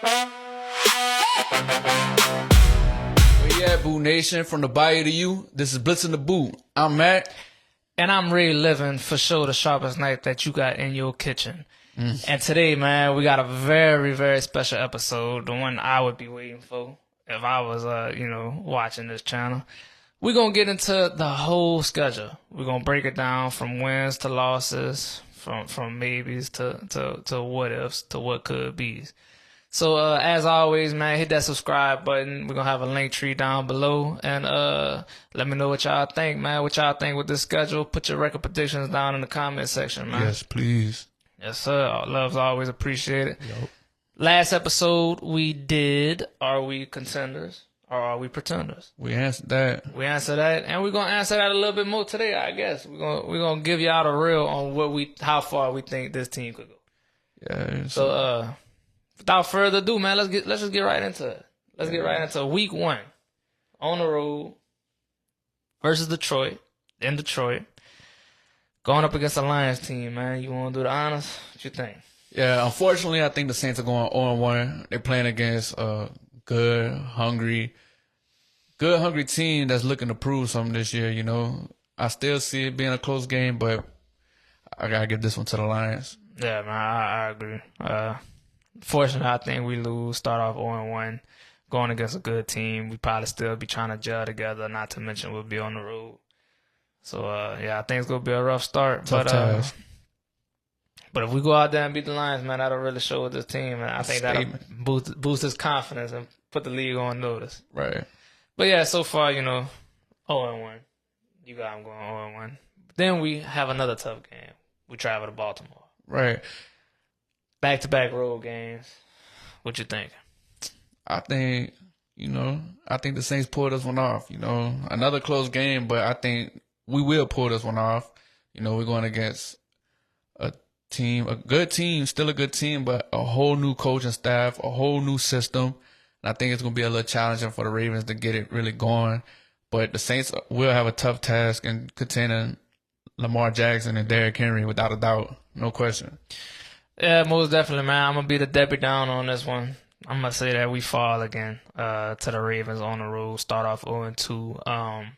Where you at, Boo Nation? From the Bayou to you, this is Blitzin the Boo. I'm Matt. And I'm really living for sure the sharpest knife that you got in your kitchen. And today, man, we got a very, very special episode, the one I would be waiting for if I was, watching this channel. We're going to get into the whole schedule. We're going to break it down from wins to losses, from maybes to what ifs to what could be. So, as always, man, hit that subscribe button. We're going to have a link tree down below. And let me know what y'all think, man. What y'all think with this schedule. Put your record predictions down in the comment section, man. Yes, please. Yes, sir. Love's always appreciated. Yep. Last episode, we did, are we contenders or are we pretenders? We answered that. We answered that, and we're going to answer that a little bit more today, I guess. We're gonna give y'all the real on how far we think this team could go. Yeah. So, without further ado, man, let's just get right into it. Let's get right into week 1 on the road versus Detroit, in Detroit. Going up against the Lions team, man. You want to do the honors? What you think? Yeah, unfortunately, I think the Saints are going 0-1. They're playing against a good, hungry team that's looking to prove something this year, you know. I still see it being a close game, but I got to give this one to the Lions. Yeah, man, I agree. Fortunately, I think we lose, start off 0-1, going against a good team. We probably still be trying to gel together, not to mention we'll be on the road. So, I think it's going to be a rough start. Tough task. But if we go out there and beat the Lions, man, that'll really show with this team. And I think that'll boost his confidence and put the league on notice. Right. But, yeah, so far, 0-1. You got him going 0-1. Then we have another tough game. We travel to Baltimore. Right. Back-to-back road games. What you think? I think the Saints pulled this one off, Another close game, but I think we will pull this one off. We're going against a good team, still a good team, but a whole new coaching staff, a whole new system. And I think it's going to be a little challenging for the Ravens to get it really going. But the Saints will have a tough task in containing Lamar Jackson and Derrick Henry, without a doubt. No question. Yeah, most definitely, man. I'm going to be the Debbie Down on this one. I'm going to say that we fall again to the Ravens on the road, start off 0-2.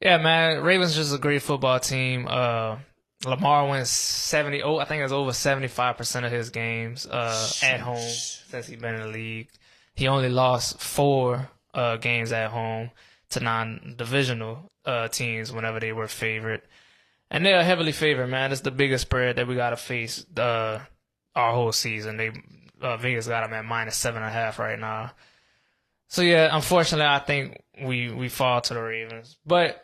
Yeah, man, Ravens just a great football team. Lamar wins 70. I think it's over 75% of his games at home since he's been in the league. He only lost 4 games at home to non-divisional teams whenever they were favored. And they're heavily favored, man. It's the biggest spread that we got to face our whole season. Vegas got them at -7.5 right now. So, yeah, unfortunately, I think we fall to the Ravens. But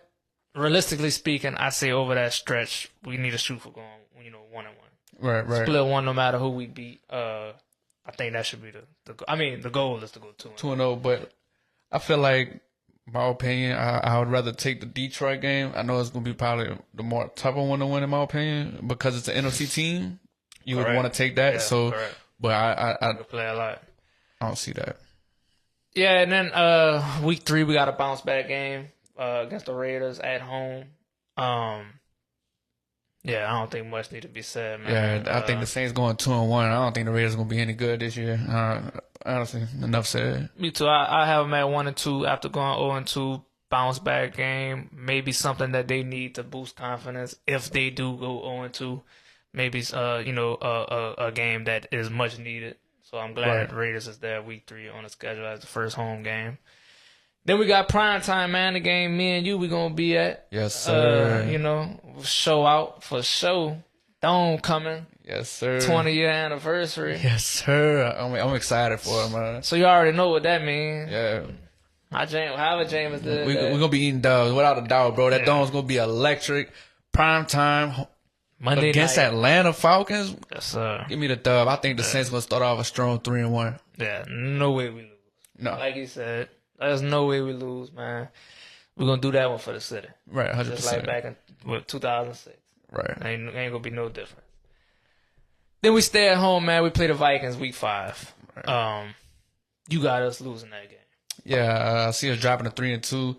realistically speaking, I say over that stretch, we need to shoot for going, 1-1. Right. Split 1 no matter who we beat. I think that should be the goal is to go 2-0. 2-0, but I feel like, my opinion, I would rather take the Detroit game. I know it's going to be probably the more tougher one to win, in my opinion, because it's an NFC team. You would want to take that. Yeah, correct. But I play a lot. I don't see that. Yeah, and then week 3 we got a bounce back game against the Raiders at home. Yeah, I don't think much need to be said, man. Yeah, I think the Saints going 2-1. I don't think the Raiders going to be any good this year. Honestly, enough said. Me too. I have them at 1-2 after going 0-2. Bounce back game, maybe something that they need to boost confidence if they do go 0-2. Maybe a game that is much needed. So I'm glad the Raiders is there week 3 on the schedule as the first home game. Then we got prime time, man. The game me and you we gonna be at. Yes, sir. Show out for show. Dome coming. Yes, sir. 20-year anniversary. Yes, sir. I'm excited for it, man. So you already know what that means. Yeah. However James did. We're gonna be eating dogs without a doubt, bro. That dome's gonna be electric. Prime time. Monday against night. Atlanta Falcons. Yes, sir. Give me the dub. I think the Saints gonna start off a strong 3-1. Yeah, no way we lose. No. Like he said, there's no way we lose, man. We're gonna do that one for the city. Right, 100%. Just like back in 2006. Right. Ain't gonna be no different. Then we stay at home, man. We play the Vikings week 5. Right. You got us losing that game. Yeah, I see us dropping to 3-2.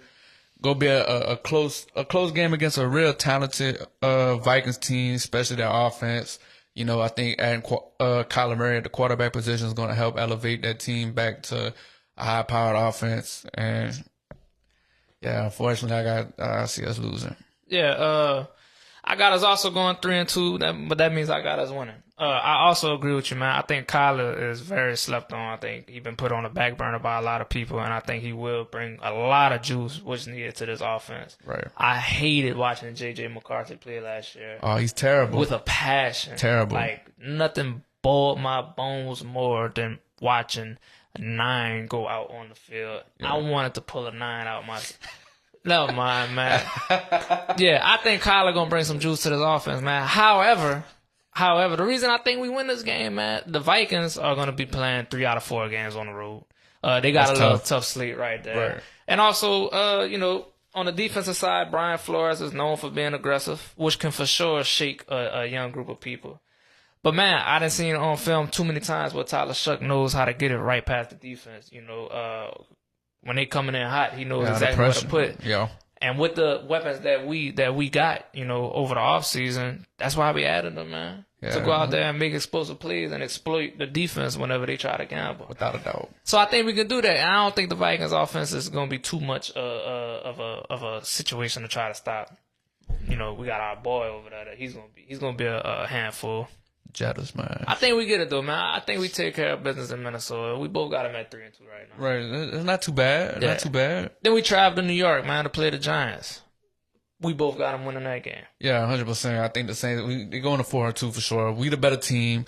Gonna be a close game against a real talented Vikings team, especially their offense. You know, I think adding Kyler Murray at the quarterback position is going to help elevate that team back to a high-powered offense. And yeah, unfortunately, I see us losing. Yeah, I got us also going 3-2, but that means I got us winning. I also agree with you, man. I think Kyler is very slept on. I think he's been put on the back burner by a lot of people, and I think he will bring a lot of juice, which needed to this offense. Right. I hated watching J.J. McCarthy play last year. Oh, he's terrible. With a passion. Terrible. Like, nothing boiled my bones more than watching a 9 go out on the field. Yeah. I wanted to pull a 9 out my... Never mind, man. Yeah, I think Kyler gonna bring some juice to this offense, man. However, the reason I think we win this game, man, the Vikings are gonna be playing 3 out of 4 games on the road. They got a little tough slate right there. Right. And also, you know, on the defensive side, Brian Flores is known for being aggressive, which can for sure shake a young group of people. But man, I done seen it on film too many times where Tyler Shuck knows how to get it right past the defense. You know, when they coming in hot, he knows exactly where to put it. Yeah. And with the weapons that we got, you know, over the offseason, that's why we added them, man. Yeah. To go out there and make explosive plays and exploit the defense whenever they try to gamble. Without a doubt. So I think we can do that. And I don't think the Vikings offense is going to be too much of a situation to try to stop. You know, we got our boy over there. He's gonna be a handful. Jealous, man. I think we get it though, man. I think we take care of business in Minnesota. We both got them at 3-2 right now. Right, it's not too bad. Yeah. Not too bad. Then we traveled to New York, man, to play the Giants. We both got them winning that game. Yeah, 100%. I think the same. They're going to 4-2 for sure. We the better team,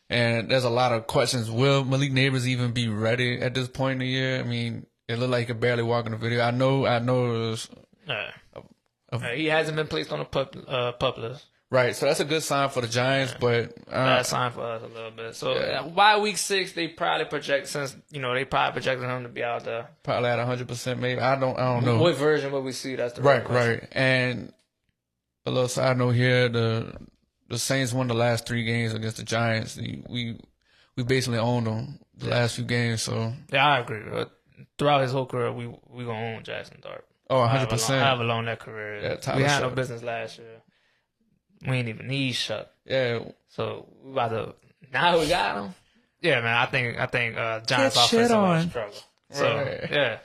and there's a lot of questions. Will Malik Neighbors even be ready at this point in the year? I mean, it looked like he could barely walk in the video. I know. It was, he hasn't been placed on the pup list. Right, so that's a good sign for the Giants, but bad sign for us a little bit. So by week 6, they probably project they probably projected him to be out there. Probably at 100%, maybe. I don't know. What version will we see? That's the right. And a little side note here: the Saints won the last 3 games against the Giants. We basically owned them the last few games. So yeah, I agree. Throughout his whole career, we gonna own Jackson Dart. Oh, 100%. However long that career is. We had no business last year. We ain't even need Shuck. Yeah. So we about to now we got him. Yeah, man. I think Giants offense is gonna struggle. So yeah.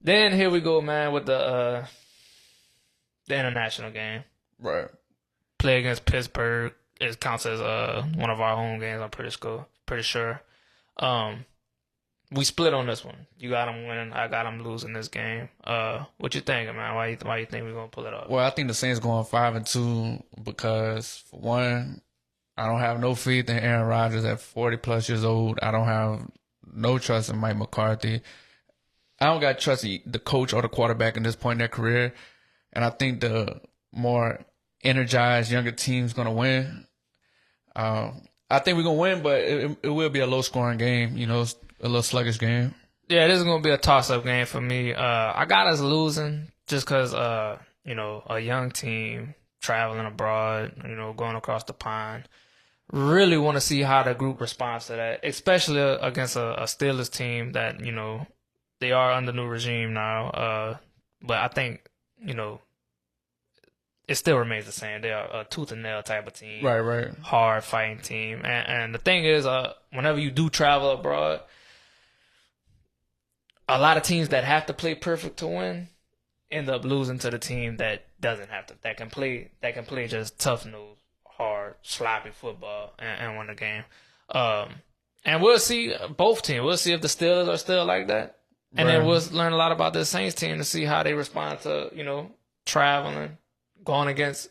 Then here we go, man, with the international game. Right. Play against Pittsburgh. It counts as one of our home games. I'm pretty sure. We split on this one. You got them winning. I got them losing this game. What you thinking, man? Why you think we're gonna pull it off? Well, I think the Saints going 5-2 because for one, I don't have no faith in Aaron Rodgers at 40+ years old. I don't have no trust in Mike McCarthy. I don't got trust in the coach or the quarterback in this point in their career. And I think the more energized younger team's gonna win. I think we're gonna win, but it will be a low scoring game. You know. A little sluggish game. Yeah, this is gonna be a toss-up game for me. I got us losing just because, a young team traveling abroad, going across the pond. Really want to see how the group responds to that, especially against a Steelers team that they are under new regime now. But I think it still remains the same. They are a tooth and nail type of team, right, hard fighting team. And the thing is, whenever you do travel abroad, a lot of teams that have to play perfect to win end up losing to the team that doesn't have to, that can play just tough nose, hard, sloppy football and win the game. And we'll see both teams. We'll see if the Steelers are still like that. And then we'll learn a lot about the Saints team to see how they respond to, traveling, going against,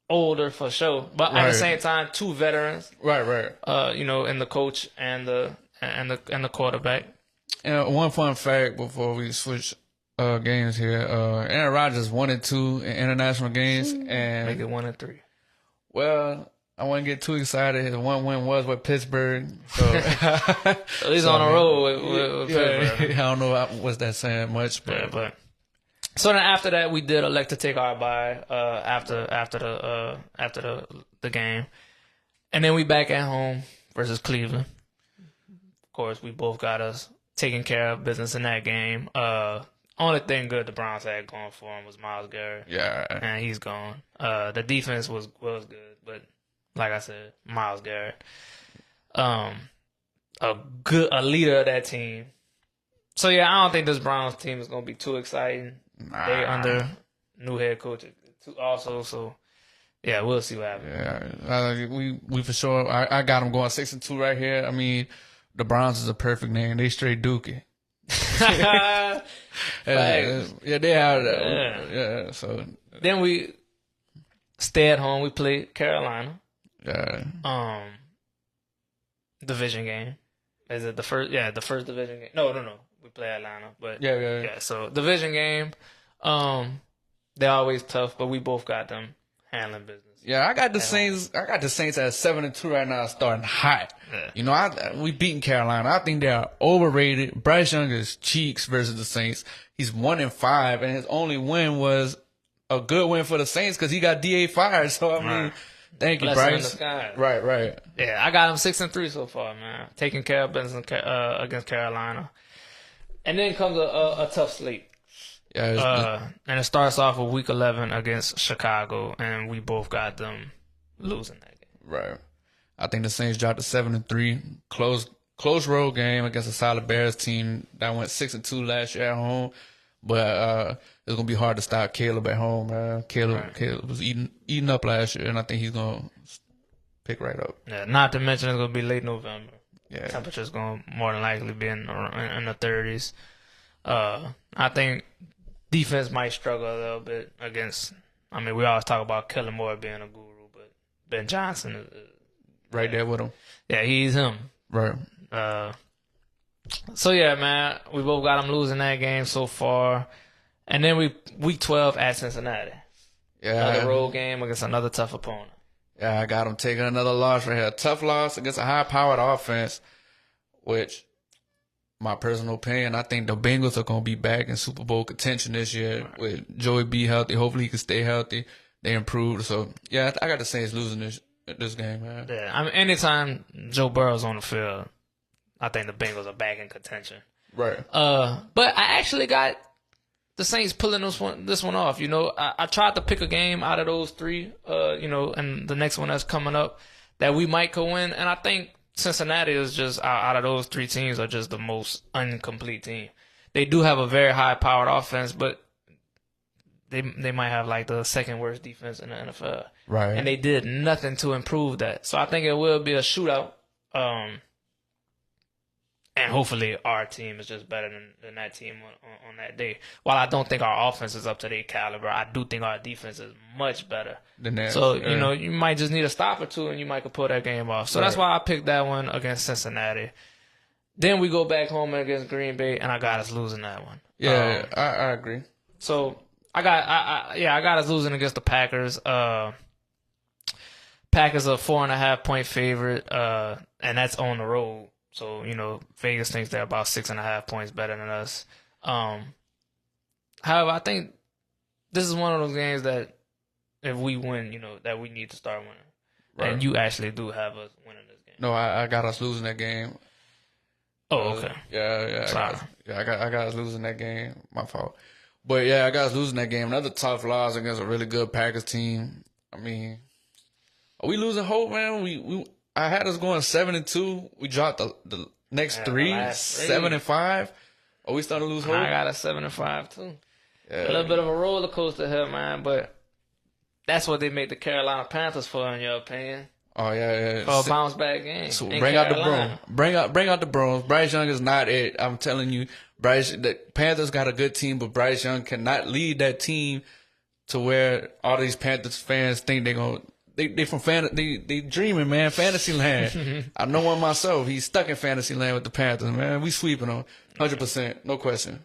older for sure. But at the same time, 2 veterans. Right. In the coach and the quarterback. And one fun fact before we switch games here, Aaron Rodgers 1-2 in international games, and make it 1-3. Well, I wouldn't get too excited. His one win was with Pittsburgh, so at least on the road with Pittsburgh. I don't know what's that saying much, but so then after that, we did elect to take our bye after the game, and then we back at home versus Cleveland. Of course, we both got us taking care of business in that game. Only thing good the Browns had going for him was Myles Garrett. Yeah. And he's gone. The defense was good, but like I said, Myles Garrett. A leader of that team. So yeah, I don't think this Browns team is gonna be too exciting. They under new head coach also, so yeah, we'll see what happens. Yeah, we for sure. I got them going 6-2 right here. I mean, the Browns is a perfect name. They straight dookie. Yeah, they have that. Yeah, so then we stay at home. We play Carolina. Yeah. Division game. Is it the first? Yeah, the first division game. No. We play Atlanta, but Yeah. So division game. They're always tough, but we both got them handling business. Yeah, I got the Saints. I got the Saints at 7-2 right now, starting hot. Yeah. You know, we beating Carolina. I think they're overrated. Bryce Young is cheeks versus the Saints. He's 1-5, and his only win was a good win for the Saints because he got DA fired. So I mean, thank you, Blessing Bryce. in disguise. Right. Yeah, I got them 6-3 so far, man. Taking care of business against Carolina, and then comes a tough slate. Yeah, and it starts off with week 11 against Chicago, and we both got them losing that game. Right. I think the Saints dropped to 7-3. Close road game against a solid Bears team that went 6-2 last year at home. But it's gonna be hard to stop Caleb at home, man. Caleb was eating up last year, and I think he's gonna pick right up. Yeah, not to mention it's gonna be late November. Yeah, temperature's gonna more than likely be in the 30s. I think defense might struggle a little bit against. I mean, we always talk about Kellen Moore being a guru, but Ben Johnson is right there with him. Yeah, he's him. Right. So yeah, man, we both got them losing that game so far, and then week 12 at Cincinnati. Yeah, another road game against another tough opponent. Yeah, I got them taking another loss right here. Tough loss against a high-powered offense, which, my personal opinion, I think the Bengals are going to be back in Super Bowl contention this year with Joey B healthy. Hopefully he can stay healthy. They improved. So, yeah, I got the Saints losing this game, man. Yeah, I mean, anytime Joe Burrow's on the field, I think the Bengals are back in contention. Right. But I actually got the Saints pulling this one off. You know, I tried to pick a game out of those three, and the next one that's coming up that we might go win. And I think Cincinnati is just, out of those three teams, are just the most incomplete team. They do have a very high-powered offense, but they might have like the second worst defense in the NFL. Right. And they did nothing to improve that. So I think it will be a shootout. And hopefully our team is just better than that team on that day. While I don't think our offense is up to their caliber, I do think our defense is much better. So, you might just need a stop or two and you might could pull that game off. So that's why I picked that one against Cincinnati. Then we go back home against Green Bay, and I got us losing that one. Yeah, I agree. So I got us losing against the Packers. Packers are 4.5-point favorite, and that's on the road. So, Vegas thinks they're about 6.5 points better than us. However, I think this is one of those games that if we win, that we need to start winning. Right. And you actually do have us winning this game. No, I got us losing that game. Oh, okay. Yeah. I got us losing that game. My fault. But yeah, I got us losing that game. Another tough loss against a really good Packers team. I mean, are we losing hope, man? I had us going 7-2. We dropped the next three, 7-5. Are we starting to lose hope? I got a 7-5 too. Yeah. A little bit of a roller coaster here, man. But that's what they make the Carolina Panthers for, in your opinion. Oh yeah. For a bounce back game. So bring out the broom. Bring out the Browns. Bryce Young is not it. I'm telling you, the Panthers got a good team, but Bryce Young cannot lead that team to where all these Panthers fans think they're gonna. They from they dreaming, man. Fantasyland. I know one myself. He's stuck in Fantasyland with the Panthers, man. We sweeping them 100%, no question.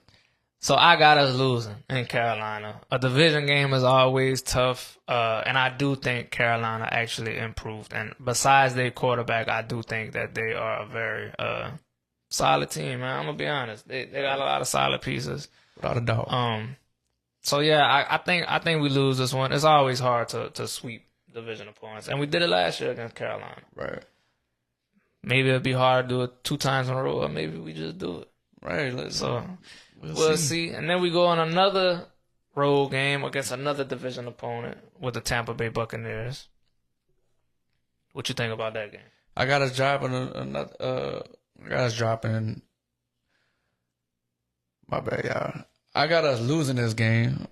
So I got us losing in Carolina. A division game is always tough, and I do think Carolina actually improved. And besides their quarterback, I do think that they are a very solid team, man. I'm gonna be honest. They got a lot of solid pieces, without a doubt. So yeah, I think we lose this one. It's always hard to sweep division opponents, and we did it last year against Carolina. Right. Maybe it'd be hard to do it 2 times in a row, or maybe we just do it. Right. We'll see. And then we go on another road game against another division opponent with the Tampa Bay Buccaneers. What you think about that game? I got us dropping another. I got us dropping. My bad, y'all. I got us losing this game.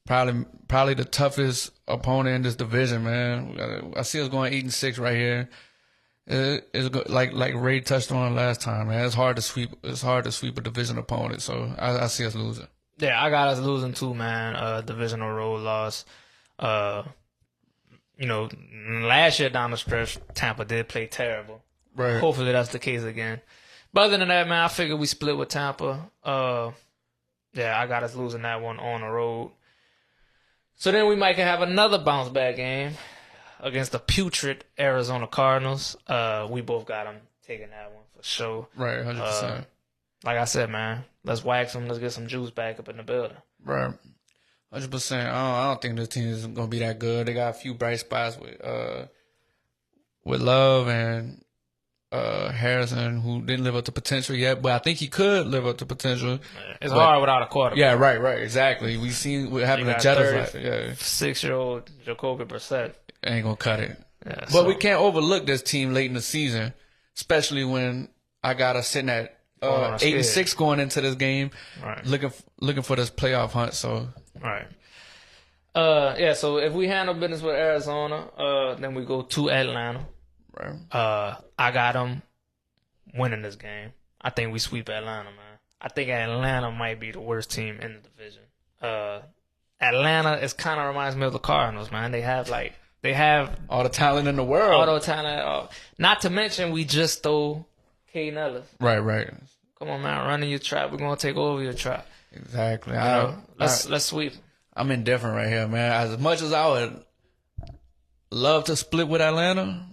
Probably the toughest opponent in this division, man. I see us going 8-6 right here. Like Ray touched on last time, man. It's hard to sweep. It's hard to sweep a division opponent. So I see us losing. Yeah, I got us losing too, man. Divisional road loss. Last year down the stretch, Tampa did play terrible. Right. Hopefully that's the case again. But other than that, man, I figured we split with Tampa. Yeah, I got us losing that one on the road. So then we might have another bounce back game against the putrid Arizona Cardinals. We both got them taking that one for sure. Right, 100%. Like I said, man, let's wax them. Let's get some juice back up in the building. Right. 100%. I don't think this team is gonna be that good. They got a few bright spots with Love and Harrison, who didn't live up to potential yet, but I think he could live up to potential. It's hard without a quarterback. Yeah, right, exactly. We seen what happened to Jetta. 6-year-old Jacoby Brissett ain't gonna cut it. Yeah, but we can't overlook this team late in the season, especially when I got us sitting at 8-6 going into this game, right. looking for this playoff hunt. So right. So if we handle business with Arizona, then we go to Atlanta. Right. I got them winning this game. I think we sweep Atlanta, man. I think Atlanta might be the worst team in the division. Atlanta kind of reminds me of the Cardinals, man. They have all the talent in the world. All the talent. Not to mention we just stole K. Nellis. Right. Come on, man. Running your trap. We're gonna take over your trap. Exactly. Let's sweep. I'm indifferent right here, man. As much as I would love to split with Atlanta,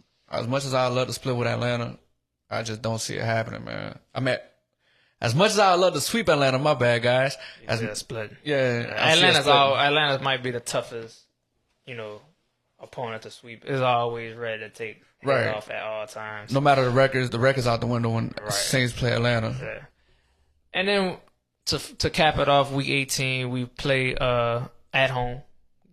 I just don't see it happening, man. As much as I would love to sweep Atlanta, my bad, guys. Split. Yeah, Atlanta might be the toughest, opponent to sweep. Is always ready to take it off at all times. No matter the records out the window when Saints play Atlanta. Yeah. And then to cap it off, week 18 we play at home.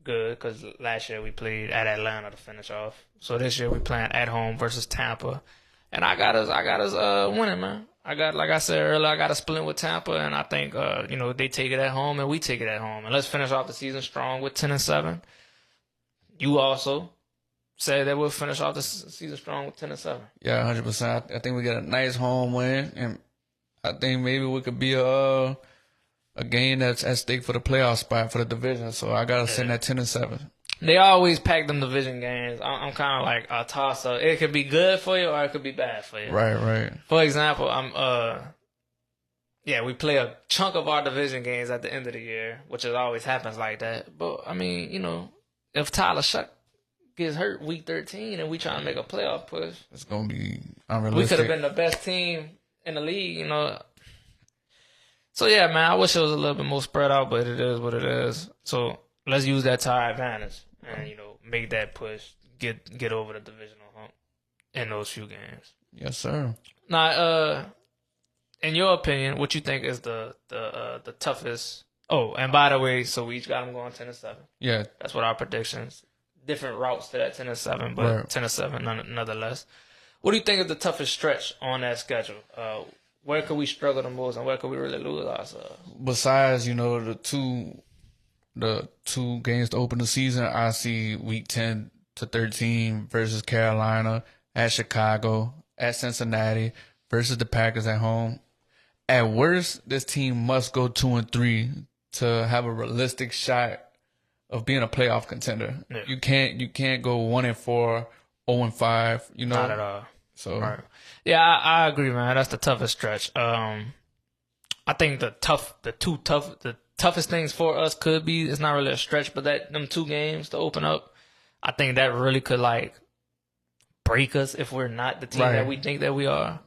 Good, because last year we played at Atlanta to finish off. So this year we playing at home versus Tampa, and I got us winning, man. Like I said earlier, I got us splitting with Tampa, and I think they take it at home and we take it at home, and let's finish off the season strong with 10-7. You also said that we'll finish off the season strong with 10-7. Yeah, 100%. I think we get a nice home win, and I think maybe we could be a game that's at stake for the playoff spot for the division. So I got to send that 10-7. They always pack them division games. I'm kind of like a toss-up. It could be good for you or it could be bad for you. Right. For example, we play a chunk of our division games at the end of the year, which it always happens like that. But, I mean, if Tyler Shuck gets hurt week 13 and we trying to make a playoff push, it's going to be unrealistic. We could have been the best team in the league, So, yeah, man, I wish it was a little bit more spread out, but it is what it is. So, let's use that to our advantage and, make that push, get over the divisional hump in those few games. Yes, sir. Now, in your opinion, what you think is the toughest? Oh, and by the way, so we each got them going 10-7. Yeah. That's what our predictions. Different routes to that 10-7, but 10-7 nonetheless. What do you think is the toughest stretch on that schedule? Where could we struggle the most, and where could we really lose ourselves? Besides, the two games to open the season, I see week 10 to 13 versus Carolina, at Chicago, at Cincinnati, versus the Packers at home. At worst, this team must go 2-3 to have a realistic shot of being a playoff contender. Yeah. You can't go 1-4, 0-5. Not at all. So right. Yeah, I agree, man. That's the toughest stretch. I think the toughest things for us could be, it's not really a stretch, but them two games to open up, I think that really could break us if we're not the team that we think that we are.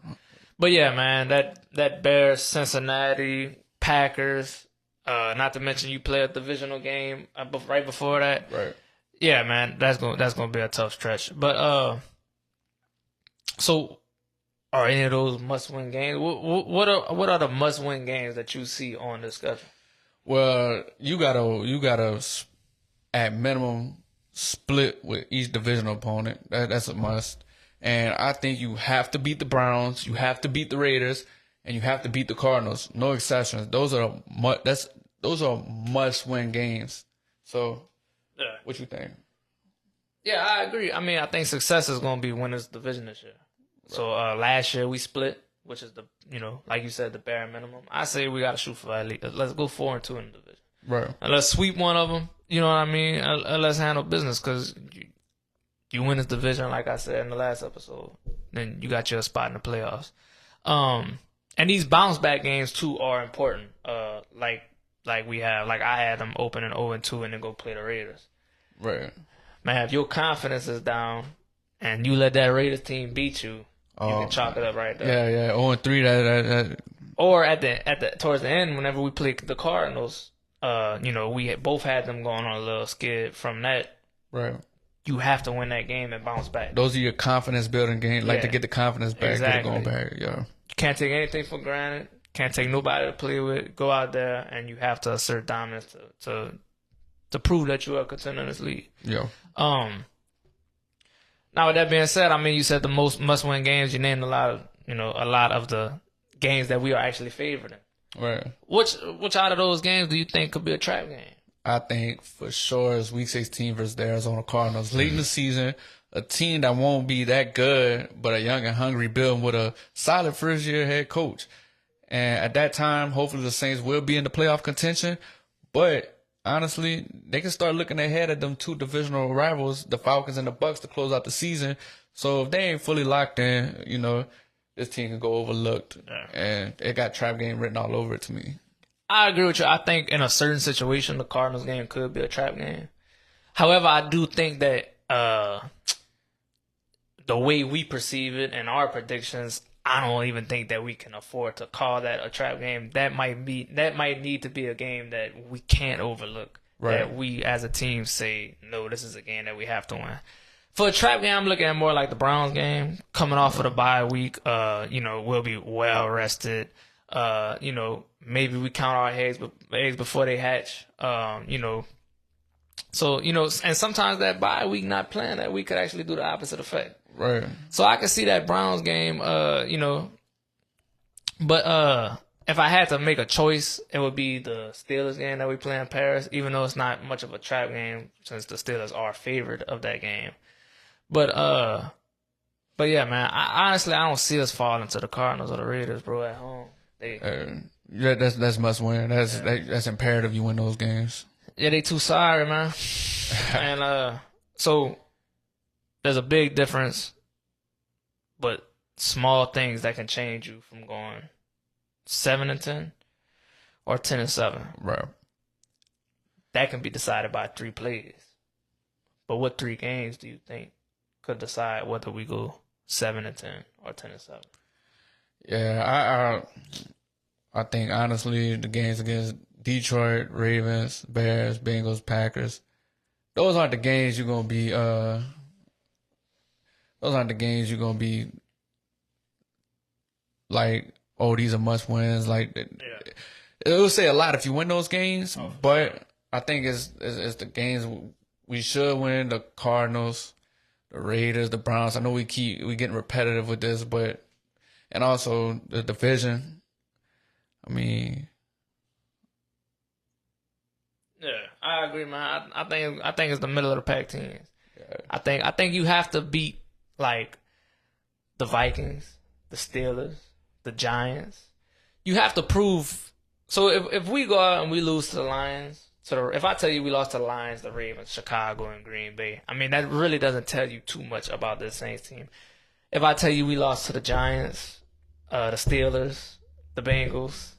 But yeah, man, that Bears, Cincinnati, Packers, not to mention you play a divisional game right before that. Right. Yeah, man, that's gonna be a tough stretch. But so are any of those must-win games? What are the must-win games that you see on the schedule? Well, you gotta at minimum split with each divisional opponent. That's a must. And I think you have to beat the Browns, you have to beat the Raiders, and you have to beat the Cardinals. No exceptions. Those are must-win games. So, Yeah. what you think? Yeah, I agree. I mean, I think success is going to be winning this division this year. So last year we split, which is like you said, the bare minimum. I say we got to shoot for at least. Let's go 4-2 in the division. Right. And let's sweep one of them. You know what I mean? And let's handle business because you win this division, like I said in the last episode, then you got your spot in the playoffs. And these bounce back games too are important. Like I had them open in 0-2 and then go play the Raiders. Right. Man, if your confidence is down and you let that Raiders team beat you, you can chalk it up right there. Yeah. 0-3. That. Or towards the end, whenever we played the Cardinals, we both had them going on a little skid from that. Right. You have to win that game and bounce back. Those are your confidence building games. Like to get the confidence back, exactly. Get it going back. Yeah. You can't take anything for granted. Can't take nobody to play with. Go out there and you have to assert dominance to prove that you are a contender in this league. Yeah. Now with that being said, I mean you said the most must-win games. You named a lot of the games that we are actually favored in. Right. Which out of those games do you think could be a trap game? I think for sure it's Week 16 versus the Arizona Cardinals. Late in the season, a team that won't be that good, but a young and hungry building with a solid first-year head coach. And at that time, hopefully the Saints will be in the playoff contention. But honestly, they can start looking ahead at them two divisional rivals, the Falcons and the Bucks, to close out the season. So if they ain't fully locked in, this team can go overlooked. Yeah. And it got trap game written all over it to me. I agree with you. I think in a certain situation, the Cardinals game could be a trap game. However, I do think that the way we perceive it and our predictions, I don't even think that we can afford to call that a trap game. That might need to be a game that we can't overlook. Right. That we as a team say, no, this is a game that we have to win. For a trap game, I'm looking at more like the Browns game, coming off of the bye week. We'll be well rested. Maybe we count our eggs before they hatch. So, and sometimes that bye week not playing that week could actually do the opposite effect. Right. So I can see that Browns game, but if I had to make a choice, it would be the Steelers game that we play in Paris, even though it's not much of a trap game since the Steelers are favored of that game. But yeah, man, I don't see us falling to the Cardinals or the Raiders, bro, at home. That's must win. That's imperative you win those games. Yeah, they too sorry, man. And so there's a big difference, but small things that can change you from going 7-10 or 10-7. Right. That can be decided by 3 plays. But what 3 games do you think could decide whether we go 7-10 or 10-7? Yeah, I think honestly the games against Detroit, Ravens, Bears, Bengals, Packers, those aren't the games you're gonna be like, oh, these are must wins. Like it will say a lot if you win those games, but I think it's the games we should win, the Cardinals, the Raiders, the Browns. I know we getting repetitive with this, but and also the division. I mean, yeah, I agree, man. I think it's the middle of the pack teams. Yeah. I think you have to beat like the Vikings, the Steelers, the Giants. You have to prove. So if we go out and we lose to the Lions, if I tell you we lost to the Lions, the Ravens, Chicago, and Green Bay, I mean that really doesn't tell you too much about this Saints team. If I tell you we lost to the Giants, the Steelers, the Bengals,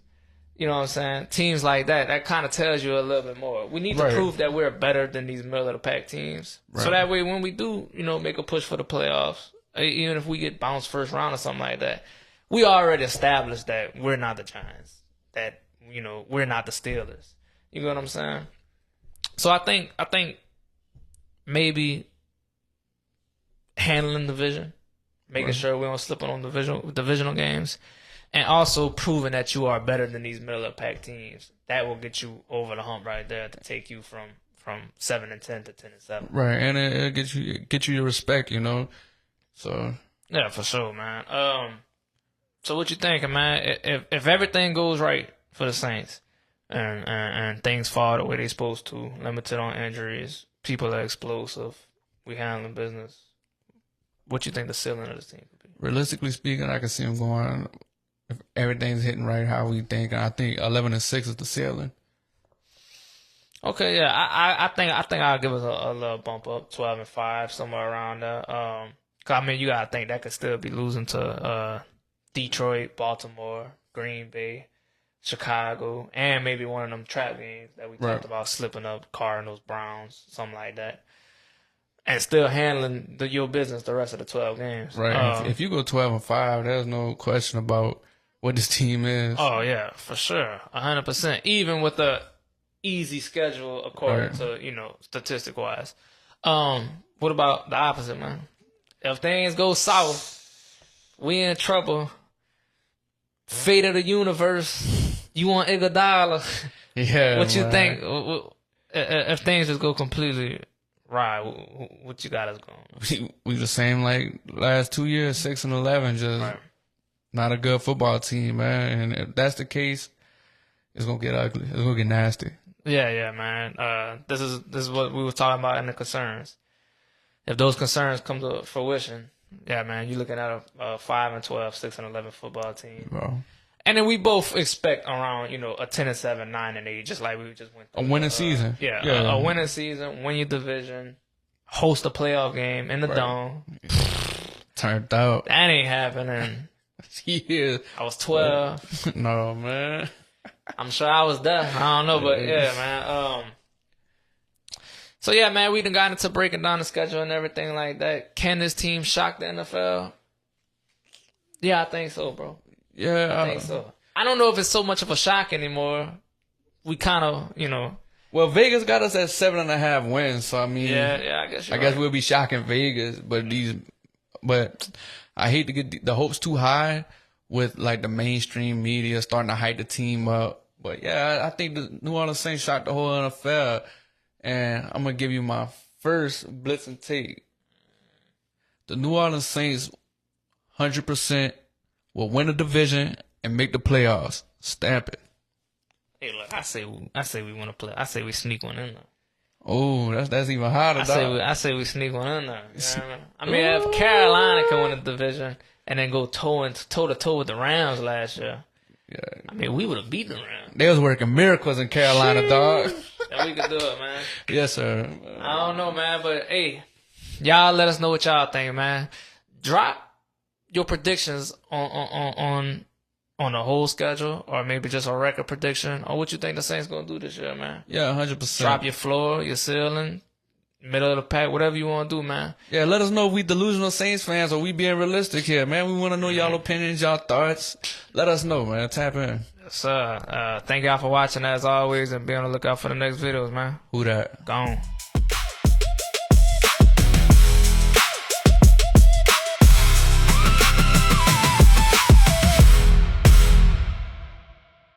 you know what I'm saying? Teams like that kind of tells you a little bit more. We need to prove that we're better than these middle of the pack teams. Right. So that way when we do, make a push for the playoffs, even if we get bounced first round or something like that, we already established that we're not the Giants, that, we're not the Steelers. You know what I'm saying? So I think maybe handling the division, making sure we don't slip on divisional games, and also proving that you are better than these middle of the pack teams. That will get you over the hump right there to take you from 7-10 to 10-7. Right, and it'll get you your respect, So Yeah, for sure, man. So what you thinking, man? If everything goes right for the Saints and things fall the way they supposed to, limited on injuries, people are explosive, we handling business. What you think the ceiling of this team could be? Realistically speaking, I can see them going if everything's hitting right how we think. I think 11-6 is the ceiling. Okay, yeah, I think I'll give us a little bump up, 12-5, somewhere around there. 'Cause I mean, you gotta think that could still be losing to Detroit, Baltimore, Green Bay, Chicago, and maybe one of them trap games that we Right. talked about slipping up, Cardinals, Browns, something like that, and still handling your business the rest of the 12 games. Right. If you go 12-5, there's no question about what this team is. Oh yeah, for sure, 100%. Even with the easy schedule according to statistic wise. What about the opposite, man? If things go south, we in trouble. Fate of the universe. You want Iguodala? Yeah. What you man. think? If things just go completely right, what you got us going? We the same like last 2 years, 6-11, just Right. not a good football team, man. And if that's the case, it's gonna get ugly. It's gonna get nasty. Yeah, man. This is what we were talking about in the concerns. If those concerns come to fruition, yeah, man, you're looking at a 5-12, 6-11 football team. Bro. And then we both expect around, a 10-7, 9-8, just like we just went A through. winning season. Yeah, Yeah. a winning season, win your division, host a playoff game in the Right. dome. Turned out. That ain't happening. Yeah. I was 12. No, man. I'm sure I was there. I don't know, but yeah, man. So yeah, man, we done got into breaking down the schedule and everything like that. Can this team shock the NFL? Yeah, I think so, bro. Yeah. I think so. I don't know if it's so much of a shock anymore. We kind of, Well, Vegas got us at 7.5 wins, so I mean, yeah, I guess you're I guess right. we'll be shocking Vegas, but I hate to get the hopes too high with like the mainstream media starting to hype the team up. But yeah, I think the New Orleans Saints shocked the whole NFL, and I'm gonna give you my first Blitzin take. The New Orleans Saints, 100% will win the division and make the playoffs. Stamp it. Hey, look, I say we want to play. I say we sneak one in there. Oh, that's even harder. I say we sneak one in there. You know what I mean, if Carolina can win the division and then go toe to toe with the Rams last year, Yeah. I mean, we would have beaten the Rams. They was working miracles in Carolina, dog. And we could do it, man. Yes, sir. I don't know, man, but hey, y'all let us know what y'all think, man. Drop your predictions on the whole schedule, or maybe just a record prediction, or what you think the Saints gonna do this year, man. Yeah, 100%. Drop your floor, your ceiling, middle of the pack, whatever you want to do, man. Yeah, let us know if we delusional Saints fans or we being realistic here, man. We want to know y'all opinions, y'all thoughts. Let us know, man. Tap in. Yes, sir. Thank y'all for watching as always, and be on the lookout for the next videos, man. Who that? Gone.